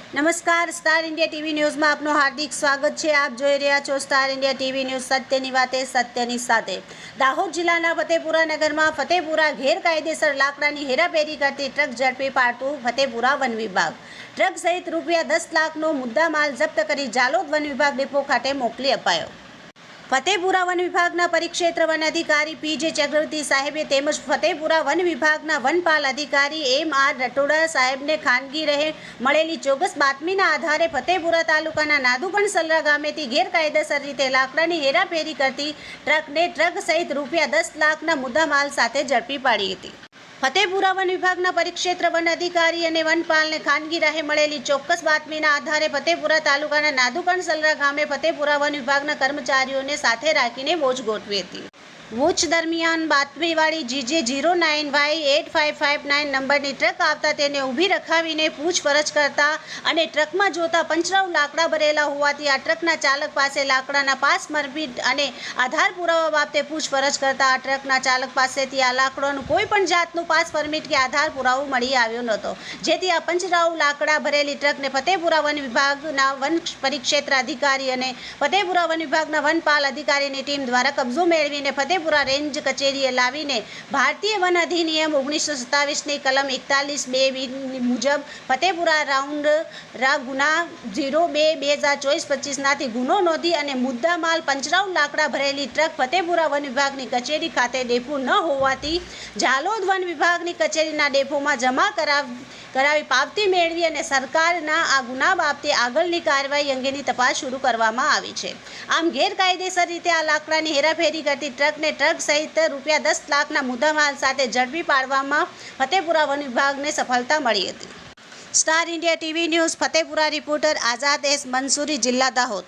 નમસ્કાર, star India TV ન્યૂઝમાં આપનું હાર્દિક સ્વાગત છે। આપ જોઈ રહ્યા છો સ્ટાર ઇન્ડિયા ટીવી ન્યૂઝ, સત્યની વાતે સત્યની સાથે। દાહોદ જિલ્લાના ફતેપુરા નગરમાં ફતેપુરા ગેરકાયદેસર લાકડાની હેરાફેરી કરતી ટ્રક ઝડપી પાડતું ફતેપુરા વન વિભાગ ટ્રક સહિત ₹10 લાખનો મુદ્દામાલ જપ્ત કરી જાલોદ વન વિભાગ ડેપો ખાતે મોકલી અપાયો। ફતેપુરા વન વિભાગના પરિક્ષેત્ર વન અધિકારી પીજે ચક્રવર્તી સાહેબે તેમજ ફતેપુરા વન વિભાગના વનપાલ અધિકારી એમ.આર. રટોડા સાહેબને ખાનગી રહે મળેલી ચોક્કસ બાતમીના આધારે ફતેપુરા તાલુકાના નાદુગણ સલરા ગામેથી ગેરકાયદેસર રીતે લાકડાની હેરાફેરી કરતી ટ્રકને ટ્રક સહિત ₹10 લાખના મુદ્દામાલ સાથે ઝડપી પાડી હતી। ફતેપુરા વન વિભાગના પરિક્ષેત્ર વન અધિકારી અને વનપાલને ખાનગી રાહે મળેલી ચોક્કસ બાતમીના આધારે ફતેપુરા તાલુકાના નાદુગણ સલરા ગામે ફતેપુરા વન વિભાગના કર્મચારીઓને સાથે રાખીને વોચ ગોઠવી હતી। વોચ દરમિયાન બાતમીવાળી GJ 09Y8559 નંબરની ટ્રક આવતા તેને ઊભી રખાવીને પૂછપરછ કરતા અને ટ્રકમાં જોતા પંચરાવ લાકડા ભરેલા હોવાથી આ ટ્રકના ચાલક પાસે લાકડાના પાસ પરમિટ અને આધાર પુરાવા બાબતે પૂછપરછ કરતા આ ટ્રકના ચાલક પાસેથી આ લાકડાનું કોઈ પણ જાતનું પાસ પરમિટ કે આધાર પુરાવો મળી આવ્યો નહોતો, જેથી આ પંચરાવ લાકડા ભરેલી ટ્રકને ફતેપુરા વન વિભાગના વન પરિક્ષેત્ર અધિકારી અને ફતેપુરા વન વિભાગના વનપાલ અધિકારીની ટીમ દ્વારા કબજો મેળવીને ફતેપુરા રેન્જ કચેરીએ લાવીને ભારતીય વન અધિનિયમ 1927ની કલમ 41(2) મુજબ ફતેપુરા રાઉન્ડ ગુના 02/2024-25 નાથી ગુનો નોંધી અને મુદ્દામાલ પંચરાવ લાકડા ભરેલી ટ્રક ફતેપુરા વન વિભાગની કચેરી ખાતે ડેપો ન હોવાથી જાલોદ વન વિભાગની કચેરીના ડેપોમાં જમા કરાવી પાવતી મેળવી અને સરકારના આ ગુના બાબતે આગળની કાર્યવાહી અંગેની તપાસ શરૂ કરવામાં આવી છે। આમ ગેરકાયદેસર રીતે આ લાકડાની હેરાફેરી કરતી ટ્રકને ટ્રક સહિત ₹10 લાખના મુદ્દામાલ સાથે ઝડપી પાડવામાં ફતેપુરા વન વિભાગને સફળતા મળી હતી। Star India TV news Fatepura reporter Azad S Mansuri, જિલ્લા દાહોદ।